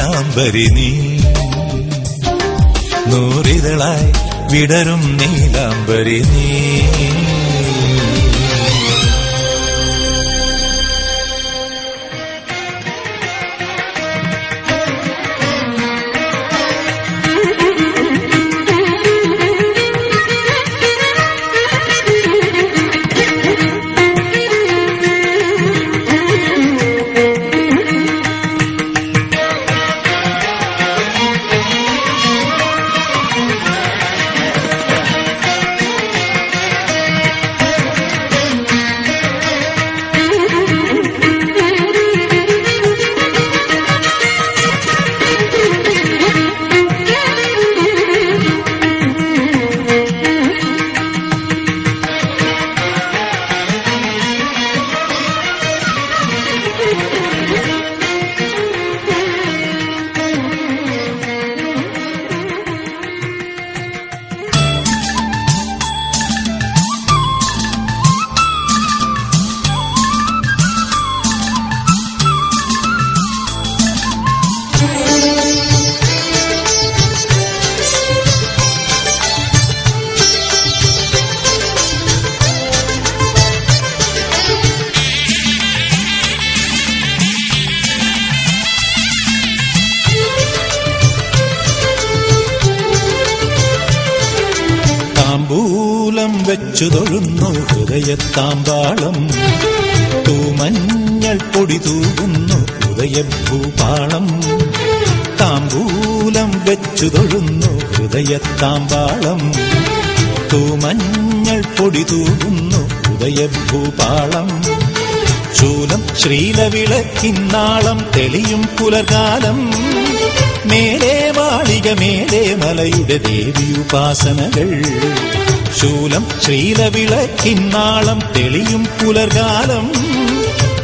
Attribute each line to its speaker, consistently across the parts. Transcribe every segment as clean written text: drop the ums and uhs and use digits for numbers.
Speaker 1: നീലാംബരി നീ നൂറിതളായി വിടരും നീലാംബരി നീ. താമ്പൂലം വെച്ചു തൊഴുന്നു ഹൃദയത്താമ്പാളം, തൂമഞ്ഞൾ പൊടി തൂകുന്നു ഹൃദയഭൂപാളം. താമ്പൂലം വെച്ചു തൊഴുന്നു ഹൃദയത്താമ്പാളം, തൂമഞ്ഞൾ പൊടി തൂകുന്നു ഹൃദയഭൂപാളം. ശൂലം ശ്രീലവിളക്കിന്നാളം തെളിയും പുലർകാലം, മേലെ മാളിക മേലെ മലയുടെ ദേവിയുപാസനകൾ. ശൂലം ശ്രീലവിളക്കിന്നാളം തെളിയും പുലർകാലം,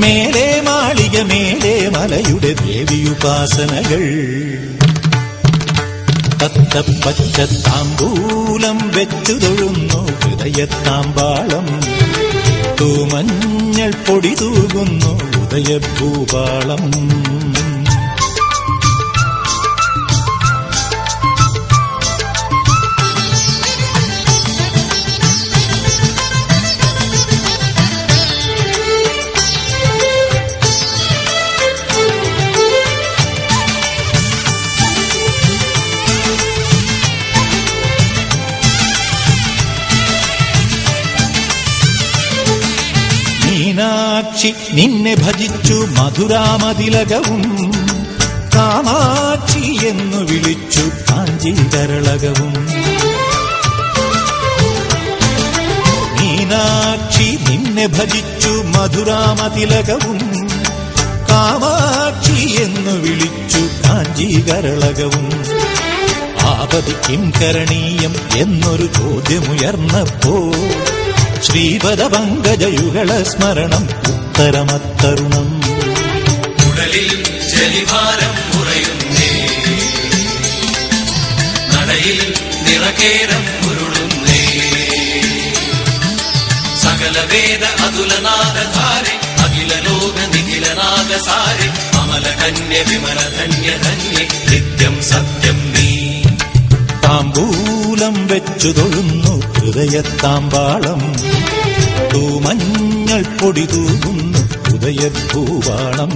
Speaker 1: മേലെ മാളിക മേലെ മലയുടെ ദേവിയുപാസനകൾ. തത്തപ്പച്ച താമ്പൂലം വെച്ചു തൊഴുന്നു ഹൃദയത്താമ്പാളം, തൂമഞ്ഞൾ പൊടി തൂകുന്നു ഉദയഭൂപാളം. മീനാക്ഷി നിന്നെ ഭജിച്ചു മധുരാമതിലകവും, കാമാക്ഷി എന്നു വിളിച്ചു കാഞ്ചീകരളകവും. മീനാക്ഷി നിന്നെ ഭജിച്ചു മധുരാമതിലകവും, കാമാക്ഷി എന്നു വിളിച്ചു കാഞ്ചീകരളകവും. ആപതി കിം കരണീയം എന്നൊരു ചോദ്യമുയർന്നപ്പോൾ ശ്രീപദപങ്കജയുഗള സ്മരണം ഉത്തരമത്തരുണം.
Speaker 2: ഉടലിൽ ജലിഭാരം മുറയുന്നേ, നടയിൽ നിറകേരം ഉരുളുന്നേ. സകല വേദ അതുലനാദധാരെ അഖില ലോക നിഖിലനാദസാരെ അമല കന്യ വിമല ധന്യ ധന്യ നിത്യം സത്യം നീ.
Speaker 1: താമ്പൂലം വെച്ചു തൊഴുന്നു ഹൃദയത്താമ്പാളം, തൂമഞ്ഞൾ പൊടി തൂകുന്നു ഉദയഭൂപാളം.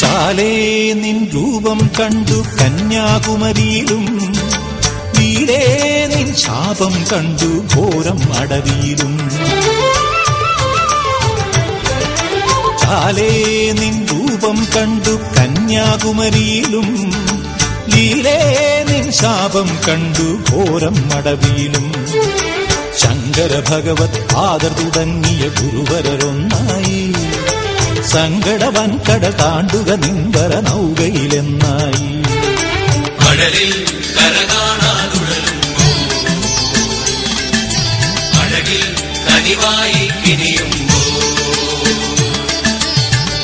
Speaker 1: ചാലേ നിൻ രൂപം കണ്ടു കന്യാകുമരിയിലും, വീരേ നിൻ ശാപം കണ്ടു ഘോരം അടവിയിലും. ചാലേ നിൻ രൂപം കണ്ടു കന്യാകുമരിയിലും, ലീലേ നിൻ ശാപം കണ്ടു ഘോരം അടവിയിലും. ശങ്കര ഭഗവത് പാദർ തുടങ്ങിയ ഗുരുവരൊന്നായി, സങ്കടവൻ കട താണ്ടുക നിൻവര നൗകയിലെന്നായി.
Speaker 2: കടലിൽ കരകാണാതുഴലുന്നു മധുരമായി കിനിയുമ്പോ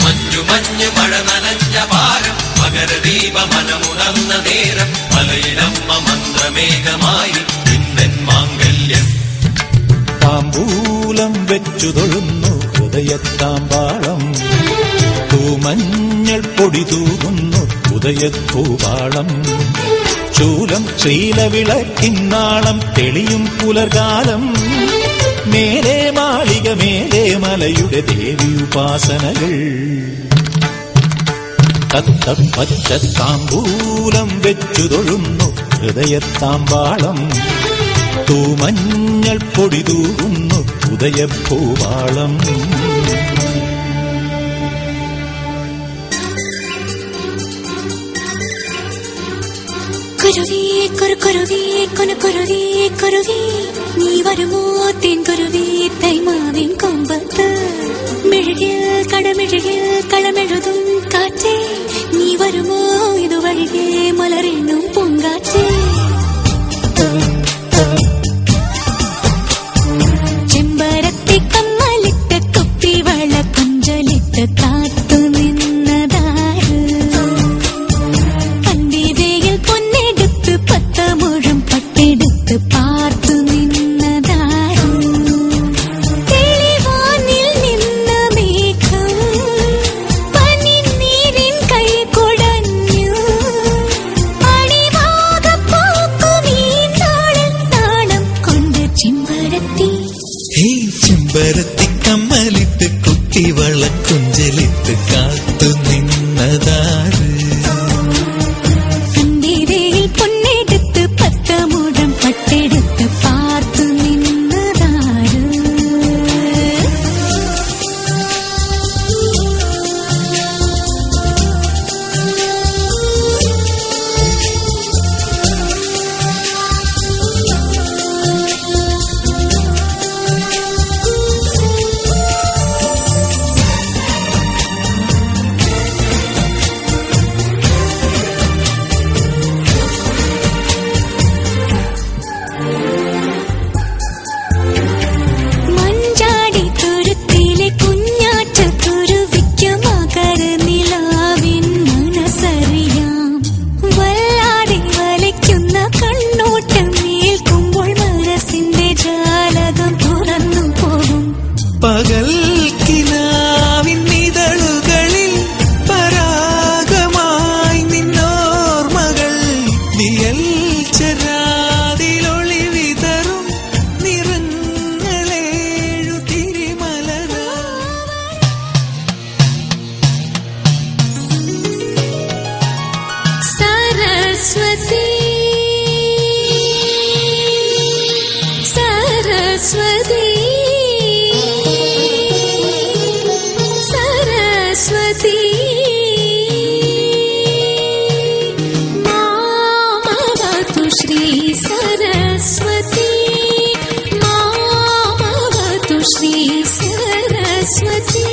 Speaker 2: മഞ്ഞു മഞ്ഞു മഴ നനഞ്ഞ പാരം മകരദീപ മനമുണർന്ന നേരം മലയിലമ്മ മന്ത്രമേഘമായി ഇന്നൻ മാംഗല്യം
Speaker 1: താമ്പൂലം വെച്ചു തൊഴുന്നു ഹൃദയത്താമ്പാളം തൂമഞ്ഞൾ പൊടി തൂകുന്നു ഉദയത്തൂവാളം ശൂലം ശ്രീലവിളക്കിന്നാളം തെളിയും പുലർകാലം മേലെ മാളിക മേലെ മലയുടെ ദേവിയുപാസനകൾ തത്തപ്പച്ച താമ്പൂലം വെച്ചു തൊഴുന്നു ഹൃദയത്താമ്പാളം തൂമഞ്ഞൾ പൊടി തൂകുന്നു ഉദയപ്പൂവാളം
Speaker 3: കുരുവി കുറുകുരുവി കുനുകുരുവി കുരുവി നീ വരുമോ തേൻകുരുവി തൈമാവിൻ കൊമ്പത്ത് മെഴുകിൽ കടമെഴുകിൽ കളമെഴുതും കാറ്റേ നീ വരുമോ ഇതുവഴികെ മലരെണ്ണും പൂങ്കാറ്റേ ചെമ്പരത്തി കമ്മലിട്ട് കുപ്പിവള കൊഞ്ചലിട്ട് കാത്തു നിന്നതാര് കണ്ടിതയിൽ പൊന്നെടുത്ത് പത്ത് മുഴം പട്ടെടുത്ത് പാർത്തു നിന്നതാര് തെളിവാനിൽ നിന്ന മേഘം പനിനീരിൻ കൈ കുടഞ്ഞു അണിവാകപ്പോക്കുമീ നാടൻ താളം കൊണ്ട് ചെമ്പരത്തി
Speaker 4: ചെമ്പരത്തി കമ്മലിട്ട് കുട്ടിവള കുഞ്ചലിട്ട് കാത്തു നിന്നതാര്
Speaker 3: കണ്ടിതയിൽ പൊന്നെടുത്ത് പത്ത് മുഴം പട്ടെടുത്ത് പാർത്തു നിന്നതാര് മഞ്ചാടി തുരുത്തിലെ കുഞ്ഞാറ്റ കുരുവിക്ക് മകര നിലാവിൻ മനസ്സറിയാം വല്ലാതെ വലയ്ക്കുന്ന കണ്ണോട്ടം ഏൽക്കുമ്പോൾ മനസ്സിന്റെ ജാലകം തുറന്നു പോകും
Speaker 4: പകൽ കിനാവിൻ നിതളുകളിൽ പരാഗമായി നിന്നോർമകൾ വിയൽ ചരാതിലൊളി വിതറും നിറങ്ങളേഴു തിരിമലരാ
Speaker 3: സരസ്വതി സരസ്വതി സരസ്വതി മാമവതു ശ്രീ സരസ്വതി മാമവതു ശ്രീ സരസ്വതി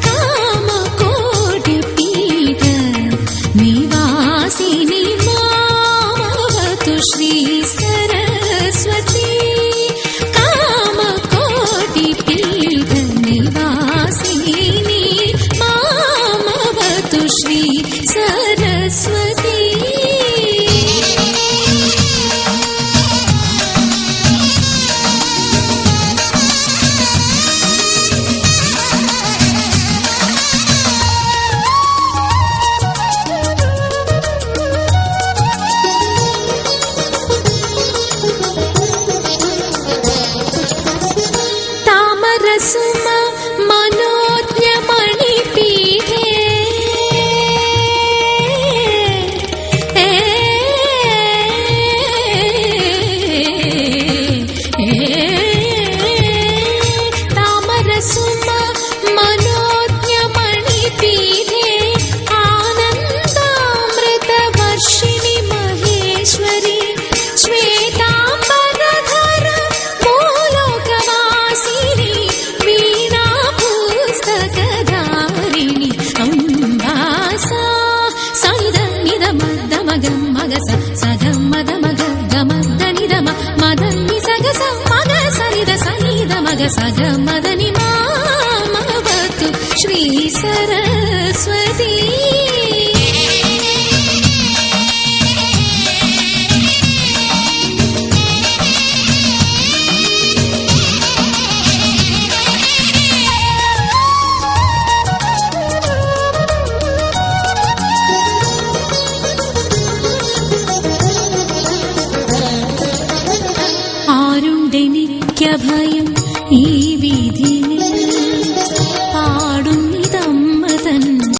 Speaker 3: കാമകോടി പീഠ നിവാസിനി മാമവതു ശ്രീ സരസ്വതി കാമ സഗ മദനി മാമവതു ശ്രീ സരസ്വതി ആരുണ്ടെനിക്കഭയം ഈ